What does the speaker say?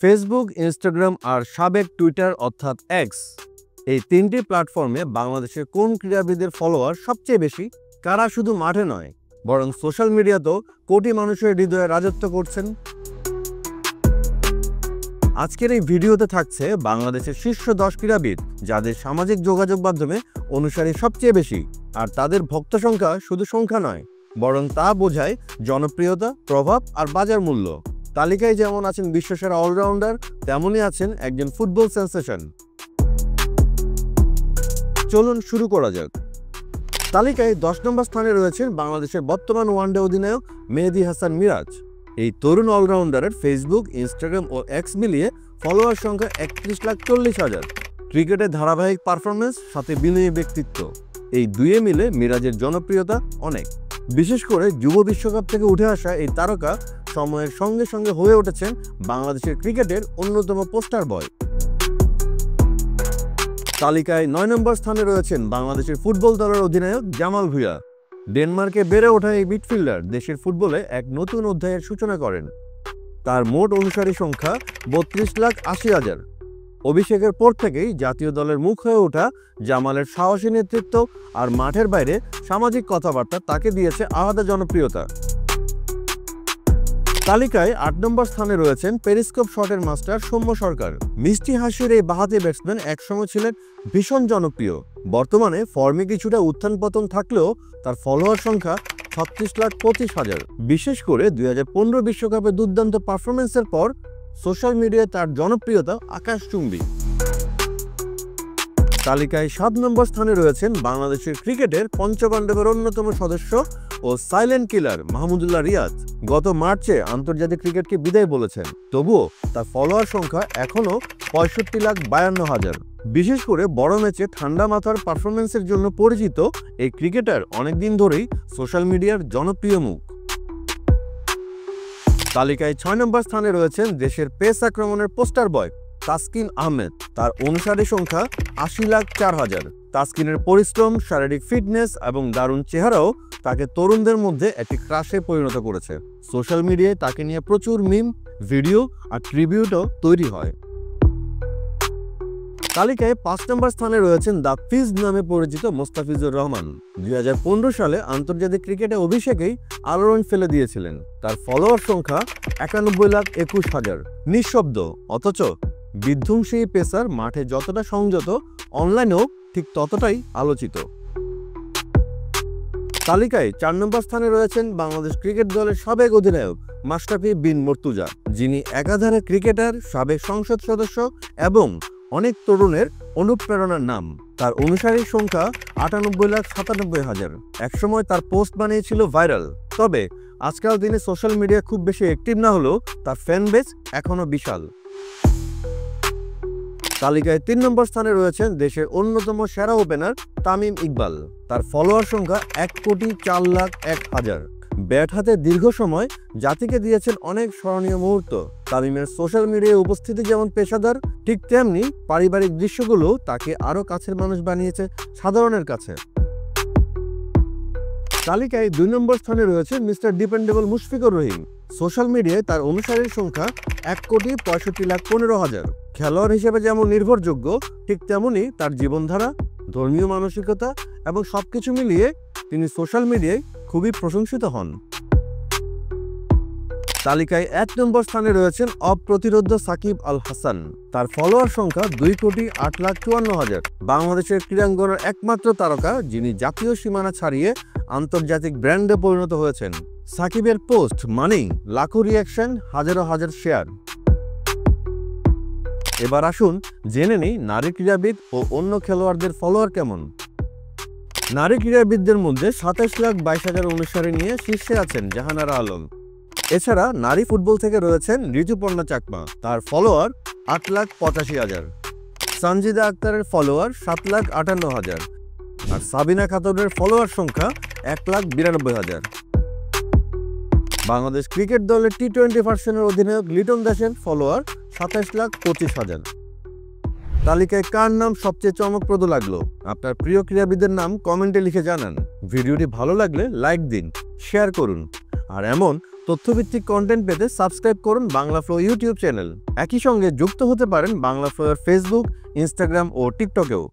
Facebook, Instagram আর সাবেক Twitter অর্থাৎ x, এই তিনটি প্ল্যাটফর্মে বাংলাদেশের কোন ক্রীড়াবিদের ফলোয়ার সবচেয়ে বেশি? কারা শুধু মাঠে নয় বরং সোশ্যাল মিডিয়াতেও কোটি মানুষের হৃদয়ে রাজত্ব করছেন? আজকের এই ভিডিওতে থাকছে বাংলাদেশের শীর্ষ 10 ক্রীড়াবিদ যাদের সামাজিক যোগাযোগ মাধ্যমে অনুসারী সবচেয়ে বেশি। আর তাদের ভক্ত সংখ্যা শুধু সংখ্যা নয়, বরং তা বোঝায় জনপ্রিয়তা, প্রভাব আর বাজার মূল্য। তালিকায় যেমন আছেন বিশ্বসেরা অলরাউন্ডার, তেমনই আছেন একজন ফুটবল সেন্সেশন। চলুন শুরু করা যাক। তালিকায় 10 নম্বর স্থানে রয়েছেন বাংলাদেশের বর্তমান ওয়ানডে অধিনায়ক মেহেদী হাসান মিরাজ। এই তরুণ অলরাউন্ডারের ফেসবুক, ইনস্টাগ্রাম ও এক্স মিলিয়ে ফলোয়ার সংখ্যা 31,40,000। ক্রিকেটের ধারাবাহিক পারফরমেন্স সাথে বিনয়ী ব্যক্তিত্ব, এই দুয়ে মিলে মিরাজের জনপ্রিয়তা অনেক। বিশেষ করে যুব বিশ্বকাপ থেকে উঠে আসা এই তারকা সময়ের সঙ্গে সঙ্গে হয়ে উঠেছেন বাংলাদেশের ক্রিকেটের অন্যতম পোস্টার বয়। তালিকায় 9 নম্বর স্থানে রয়েছেন বাংলাদেশের ফুটবল দলের অধিনায়ক জামাল ভুঁইয়া। ডেনমার্কে বেড়ে ওঠা এই মিডফিল্ডার দেশের ফুটবলে এক নতুন অধ্যায়ের সূচনা করেন। তার মোট অনুসারী সংখ্যা 32,80,000। অভিষেকের পর থেকেই জাতীয় দলের মুখ হয়ে ওঠা জামালের সাহসী নেতৃত্ব আর মাঠের বাইরে সামাজিক কথাবার্তা তাকে দিয়েছে আলাদা জনপ্রিয়তা। তালিকায় 8 নম্বর স্থানে রয়েছেন পেরিস্কোপ শটের মাস্টার সৌম্য সরকার। মিষ্টি হাসির এই বাঁহাতি ব্যাটসম্যান একসময় ছিলেন ভীষণ জনপ্রিয়। বর্তমানে ফর্মে কিছুটা উত্থান পতন থাকলেও তার ফলোয়ার সংখ্যা 36,25,000। বিশেষ করে 2015 বিশ্বকাপে দুর্দান্ত পারফরমেন্সের পর সোশ্যাল মিডিয়ায় তার জনপ্রিয়তা আকাশচুম্বী। তালিকায় 7 নম্বর স্থানে রয়েছেন বাংলাদেশের ক্রিকেটের পঞ্চপাণ্ডবের অন্যতম সদস্য ও সাইলেন্ট কিলার মাহমুদুল্লাহ রিয়াদ। গত মার্চে আন্তর্জাতিক ক্রিকেটকে বিদায় বলেছেন, তবুও তার ফলোয়ার সংখ্যা এখনও 65,52,000। বিশেষ করে বড় ম্যাচে ঠান্ডা মাথার পারফরমেন্সের জন্য পরিচিত এই ক্রিকেটার অনেকদিন ধরেই সোশ্যাল মিডিয়ার জনপ্রিয় মুখ। তালিকায় 6 নম্বর স্থানে রয়েছেন দেশের পেস আক্রমণের পোস্টার বয় তাসকিন আহমেদ। তার অনুসারী সংখ্যা 80,04,000। তাসকিনের পরিশ্রম, শারীরিক ফিটনেস এবং দারুণ চেহারাও তাকে তরুণদের মধ্যে একটি ক্রাশে পরিণত করেছে। সোশ্যাল মিডিয়ায় তাকে নিয়ে প্রচুর মিম, ভিডিও আর ট্রিবিউটও তৈরি হয়। তালিকায় 5 নম্বর স্থানে রয়েছেন দ্য ফিজ নামে পরিচিত মোস্তাফিজুর রহমান। 2015 সালে আন্তর্জাতিক ক্রিকেটে অভিষেকেই আলোড়ন ফেলে দিয়েছিলেন। তার ফলোয়ার সংখ্যা 91,21,000। নিঃশব্দ অথচ বিধ্বংসী পেসার মাঠে যতটা সংযত, অনলাইনেও ঠিক ততটাই আলোচিত। তালিকায় 4 নম্বর স্থানে রয়েছেন বাংলাদেশ ক্রিকেট দলের সাবেক অধিনায়ক মাশরাফি বিন মুর্তজা, যিনি একাধারে ক্রিকেটার, সাবেক সংসদ সদস্য এবং অনেক তরুণের অনুপ্রেরণার নাম। তার অনুসারীর সংখ্যা 98,97,000। একসময় তার পোস্ট বানিয়েছিল ভাইরাল। তবে আজকাল দিনে সোশ্যাল মিডিয়া খুব বেশি অ্যাক্টিভ না হলেও তার ফ্যান বেস এখনও বিশাল। তালিকায় 3 নম্বর স্থানে রয়েছেন দেশের অন্যতম সেরা ওপেনার তামিম ইকবাল। তার ফলোয়ার সংখ্যা 1,04,01,000। ব্যাট হাতে দীর্ঘ সময় জাতিকে দিয়েছেন অনেক স্মরণীয় মুহূর্ত। তামিমের সোশ্যাল মিডিয়ায় উপস্থিতি যেমন পেশাদার, ঠিক তেমনি পারিবারিক দৃশ্যগুলো তাকে আরও কাছের মানুষ বানিয়েছে সাধারণের কাছে। তালিকায় 2 নম্বর স্থানে রয়েছে mister dependable Mushfiqur Rahim. Social মিডিয়ায় তার অনুসারীর সংখ্যা 1,65,15,000। খেলোয়াড় হিসেবে যেমন নির্ভরযোগ্য, ঠিক তেমনি তার জীবনধারা, ধর্মীয় মানসিকতা এবং সবকিছু মিলিয়ে তিনি সোশ্যাল মিডিয়ায় খুবই প্রশংসিত হন। তালিকায় 1 নম্বর স্থানে রয়েছেন অপ্রতিরোধ্য সাকিব আল হাসান। তার ফলোয়ার সংখ্যা 2,08,54,000। বাংলাদেশের ক্রীড়াঙ্গনের একমাত্র তারকা যিনি জাতীয় সীমানা ছাড়িয়ে আন্তর্জাতিক ব্র্যান্ডে পরিণত হয়েছেন। সাকিবের পোস্ট মানেই লাখো রিয়াকশন, হাজারো হাজার শেয়ার। এবার আসুন জেনে নিই নারী ক্রীড়াবিদ ও অন্য খেলোয়াড়দের ফলোয়ার কেমন। নারী ক্রীড়াবিদদের মধ্যে 27,22,000 অনুসারী নিয়ে শীর্ষে আছেন জাহানারা আলম। এছাড়া নারী ফুটবল থেকে রয়েছেন ঋতুপর্ণা চাকমা। তার ফলোয়ার 8,85,000। সঞ্জিদা আক্তারের ফলোয়ার 7,58,000। আর সাবিনা খাতুনের ফলোয়ার সংখ্যা 1,92,000। বাংলাদেশ ক্রিকেট দলের টি-20 ভার্সনের অধিনায়ক লিটন দাসের ফলোয়ার 27,25,000। তালিকায় কার নাম সবচেয়ে চমকপ্রদ লাগলো? আপনার প্রিয় ক্রীড়াবিদের নাম কমেন্টে লিখে জানান। ভিডিওটি ভালো লাগলে লাইক দিন, শেয়ার করুন আর এমন তথ্যভিত্তিক কন্টেন্ট পেতে সাবস্ক্রাইব করুন বাংলা ফ্লো ইউটিউব চ্যানেল। একই সঙ্গে যুক্ত হতে পারেন বাংলা ফ্লোয়ের ফেসবুক, ইনস্টাগ্রাম ও টিকটকেও।